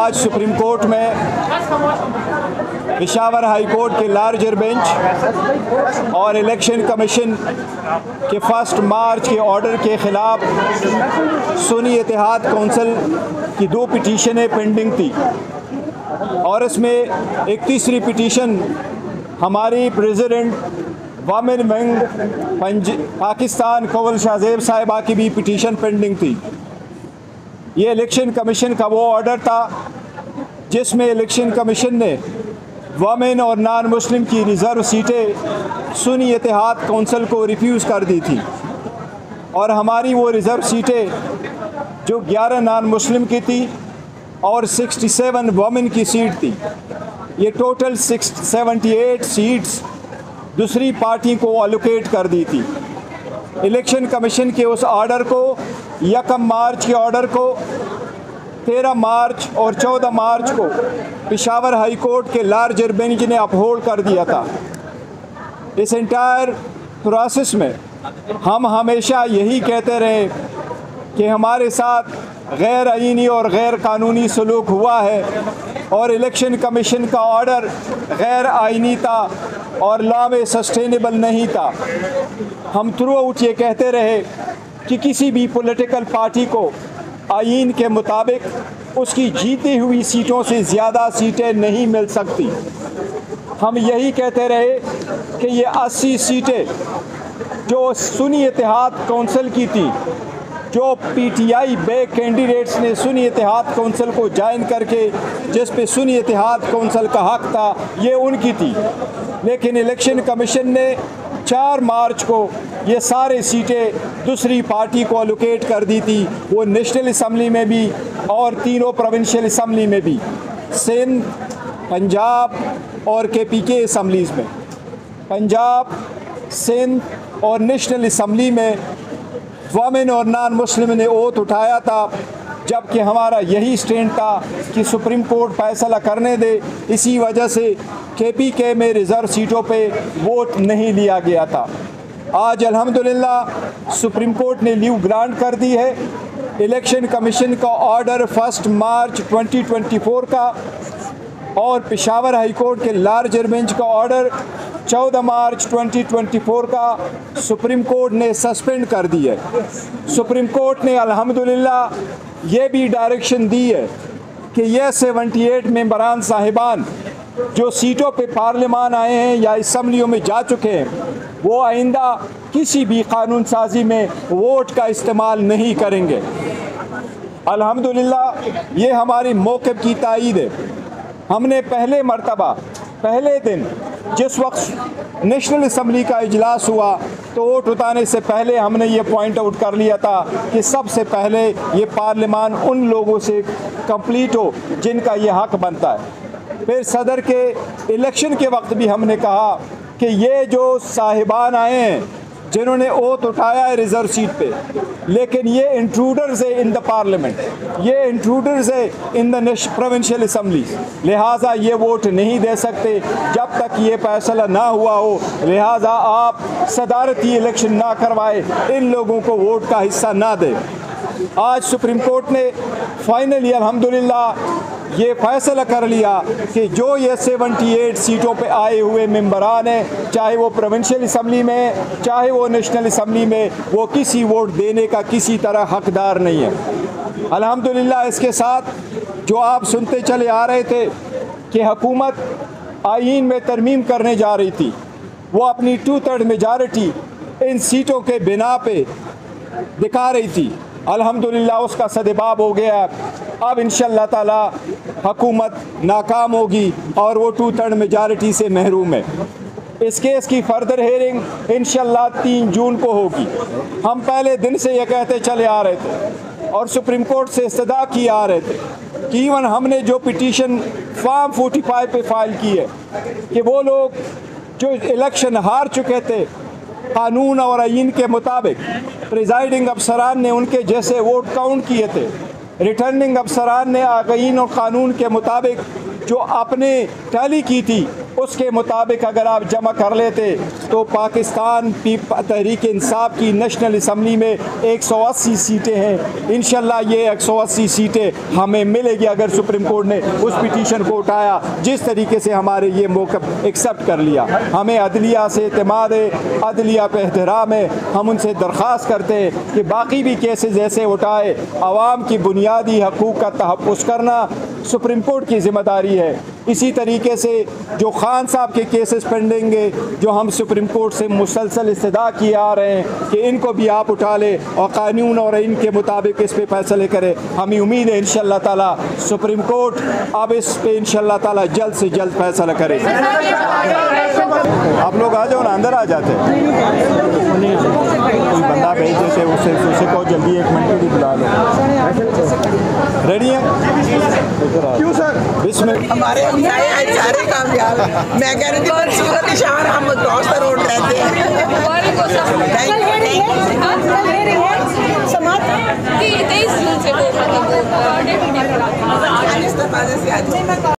आज supreme court में Peshawar high court के लार्जर बेंच और इलेक्शन कमीशन के 1 मार्च के ऑर्डर के ख़िलाफ़ सुन्नी इत्तेहाद कौंसिल की 2 पिटीशनें पेंडिंग थी और इसमें एक तीसरी पिटीशन हमारी president women wing Pakistan Kanwal Shahzeb साहिबा की भी पिटीशन पेंडिंग थी। ये इलेक्शन कमीशन का वो ऑर्डर था जिसमें इलेक्शन कमीशन ने वमेन और नॉन मुस्लिम की रिज़र्व सीटें सुन्नी इत्तेहाद कौंसिल को रिफ्यूज़ कर दी थी और हमारी वो रिज़र्व सीटें जो 11 नॉन मुस्लिम की थी और 67 वमेन की सीट थी, ये टोटल 78 सीट्स दूसरी पार्टी को अलोकेट कर दी थी। इलेक्शन कमीशन के उस ऑर्डर को 1 मार्च के ऑर्डर को 13 मार्च और 14 मार्च को पेशावर हाई कोर्ट के लार्जर बेंच ने अपहोल्ड कर दिया था। इस एंटायर प्रोसेस में हम हमेशा यही कहते रहे कि हमारे साथ गैर आईनी और गैर कानूनी सलूक हुआ है और इलेक्शन कमीशन का ऑर्डर गैर आईनी था और लॉ में सस्टेनेबल नहीं था। हम थ्रू आउट ये कहते रहे कि किसी भी पॉलिटिकल पार्टी को आईन के मुताबिक उसकी जीती हुई सीटों से ज़्यादा सीटें नहीं मिल सकती। हम यही कहते रहे कि ये 80 सीटें जो सुन्नी इत्तेहाद कौंसिल की थी, जो पीटीआई बे कैंडिडेट्स ने सुन्नी इत्तेहाद कौंसिल को ज्वाइन करके जिस पे सुन्नी इत्तेहाद कौंसिल का हक था, ये उनकी थी। लेकिन इलेक्शन कमीशन ने 4 मार्च को ये सारे सीटें दूसरी पार्टी को अलोकेट कर दी थी, वो नेशनल असम्बली में भी और तीनों प्रोविंशियल असम्बली में भी, सिंध, पंजाब और केपीके असम्बलीज़ में। पंजाब, सिंध और नेशनल असम्बली में वमेन और नॉन मुस्लिम ने ओथ उठाया था, जबकि हमारा यही स्टैंड था कि सुप्रीम कोर्ट फैसला करने दे। इसी वजह से केपीके में रिज़र्व सीटों पे वोट नहीं लिया गया था। आज अल्हम्दुलिल्लाह सुप्रीम कोर्ट ने लीव ग्रांट कर दी है। इलेक्शन कमीशन का ऑर्डर 1 मार्च 2024 का और पेशावर हाई कोर्ट के लार्जर बेंच का ऑर्डर 14 मार्च 2024 का सुप्रीम कोर्ट ने सस्पेंड कर दी है। सुप्रीम कोर्ट ने अल्हम्दुलिल्लाह ये भी डायरेक्शन दी है कि ये 78 मेंबरान साहिबान जो सीटों पे पार्लियामान आए हैं या असम्बलियों में जा चुके हैं, वो आइंदा किसी भी कानून साजी में वोट का इस्तेमाल नहीं करेंगे। अल्हम्दुलिल्लाह ये हमारी मौक़िफ़ की तायीद है। हमने पहले दिन जिस वक्त नेशनल असम्बली का इजलास हुआ तो वोट उठाने से पहले हमने ये पॉइंट आउट कर लिया था कि सबसे पहले ये पार्लियामान उन लोगों से कंप्लीट हो जिनका ये हक बनता है। फिर सदर के इलेक्शन के वक्त भी हमने कहा कि ये जो साहिबान आए हैं जिन्होंने ओथ उठाया है रिज़र्व सीट पे, लेकिन ये इंट्रूडर्स है इन द पार्लियामेंट, ये इंट्रूडर्स है इन द प्रोविंशियल असम्बली, लिहाजा ये वोट नहीं दे सकते जब तक ये फैसला ना हुआ हो। लिहाजा आप सदारती इलेक्शन ना करवाए, इन लोगों को वोट का हिस्सा ना दें। आज सुप्रीम कोर्ट ने फाइनली अल्हम्दुलिल्लाह ये फैसला कर लिया कि जो ये 78 सीटों पे आए हुए मेंबरान हैं, चाहे वो प्रोविंशियल असम्बली में चाहे वो नेशनल असम्बली में, वो किसी वोट देने का किसी तरह हकदार नहीं है। अल्हम्दुलिल्लाह इसके साथ जो आप सुनते चले आ रहे थे कि हुकूमत आईन में तरमीम करने जा रही थी, वो अपनी 2/3 मेजॉरिटी इन सीटों के बिना पे दिखा रही थी। अल्हम्दुलिल्लाह उसका सदबाब हो गया। अब इंशाअल्लाह ताला हुकूमत नाकाम होगी और वो 2/3 मेजॉरिटी से महरूम है। इस केस की फर्दर हेयरिंग इंशाअल्लाह 3 जून को होगी। हम पहले दिन से ये कहते चले आ रहे थे और सुप्रीम कोर्ट से इस्तदा किए आ रहे थे कि इवन हमने जो पिटीशन फॉर्म 45 पे फाइल की है कि वो लोग जो इलेक्शन हार चुके थे कानून और आईन के मुताबिक, प्रिजाइडिंग अफसरान ने उनके जैसे वोट काउंट किए थे, रिटर्निंग अफसरान ने आईन और कानून के मुताबिक जो आपने टैली की थी उसके मुताबिक अगर आप जमा कर लेते तो पाकिस्तान तहरीक इंसाफ की नेशनल असम्बली में 180 सीटें हैं। इंशाल्लाह ये 180 सीटें हमें मिलेगी अगर सुप्रीम कोर्ट ने उस पिटीशन को उठाया, जिस तरीके से हमारे ये मौक़िफ़ एक्सेप्ट कर लिया। हमें अदलिया से एतमाद है, अदलिया पे एहतराम है। हम उनसे दरख्वास्त करते हैं कि बाकी भी केसेस ऐसे उठाए। आवाम की बुनियादी हकूक़ का तहफ़्फ़ुज़ करना सुप्रीम कोर्ट की ज़िम्मेदारी है। इसी तरीके से जो खान साहब के केसेस पेंडिंग है, जो हम सुप्रीम कोर्ट से मुसलसल इस्तदा किए आ रहे हैं कि इनको भी आप उठा ले और कानून और इनके मुताबिक इस पे फैसले करें। हमें उम्मीद है इंशाअल्लाह ताला सुप्रीम कोर्ट अब इस पे इंशाअल्लाह ताला जल्द से जल्द फैसला करे। आप लोग आ जाओ ना, अंदर आ जाते हैं। कोई बंदा भेज देते उसे को जल्दी 1 मिनट के लिए बुला लो। रेडी है? क्यों सर? बिस्मिल्लाह। हमारे सारे कामयाब। मैं कह रही थी निशान हम क्रॉस द रोड रहते हैं।